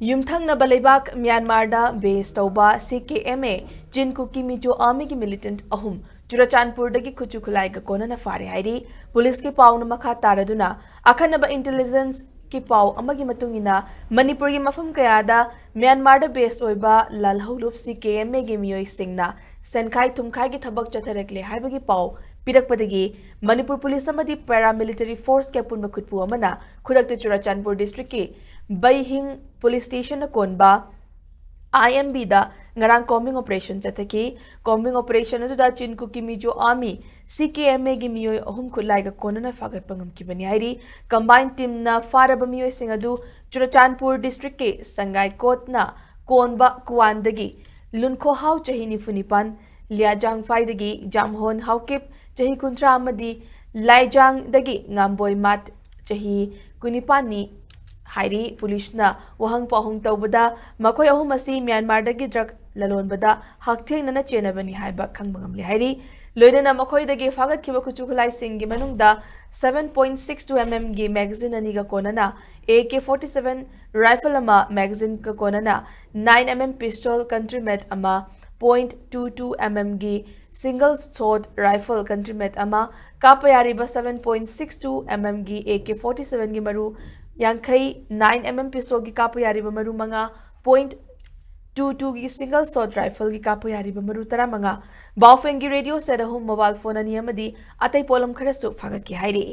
यूमथंगनब लेबाक म्यांमारदा बेस तौबा CKMA जिनकुकी Mizo army की मिलिटेंट अहुम चुराचानपुरदगी खुचु खुलाइगा कोनना फारे हाइरी पुलिस के पाउन मखा तारदुना अखनब इंटेलिजेंस की पाउ अमगी मतुंगिना मणिपुर की मफम कयादा म्यांमारदा बेस ओइबा लालहौलुप CKMA गे मियोय सिंगना सेनखाई थुमखाई की थबक चथरकले हाइबगी पाउ पिरकपदगी मणिपुर पुलिस अमदी पैरामिलिटरी फोर्स के पुनम खुटपु अमना खुदक्ते चुराचानपुर डिस्ट्रिक्ट की बैहिंग पुलिस स्टेशन कोनबा IMB दा ngarang combing operation chathaki combing operation adu Chin Kuki Mizo army CKMA gi मियोय अहुम खुलाई ga कोनना फागत पंगम की बनी हाइरी कंबाइन टीम ना फारब मियोय सिंह अदु चुराचानपुर डिस्ट्रिक्ट के संगाई कोट ना कोनबा कुआनदगी लुनको हाउ चही निफुनिपान लियाजांग फाइदगी जामहोन हाउकिप चही कुंत्रा अमदी लाइजांग दगी ngamboy mat चही कुनिपानी हाइरी पुलिसना वहंग पाहुंग तौबदा मखोय अहुम असी म्यांमारदगी ड्रग ललोनबदा हकथेंगना चेनबनी हाइबा खंगमंगमले हाइरी लोइनना मखोयदगी फागत खिबा खुचुखुलाई सिंगी मनुंगदा 7.62 mm गी मैगजीन अनिगा कोनना AK-47 राइफल अमा मैगजीन का कोनना 9 mm पिस्टल कंट्रीमेट अमा .22 mm गी सिंगल शॉट राइफल कंट्रीमेट अमा कापयारिबा 7.62 mm गी AK-47 गी मरु यांखई 9 mm पिस्तौल की कापो यारिबा मरु मंगा .22 की सिंगल शॉट राइफल की कापो यारिबा मरु तरा मंगा बाउफेंग की रेडियो सेट अहुम मोबाइल फोन अनी अमदी अतई पोलम खरसु फागत की हाइरी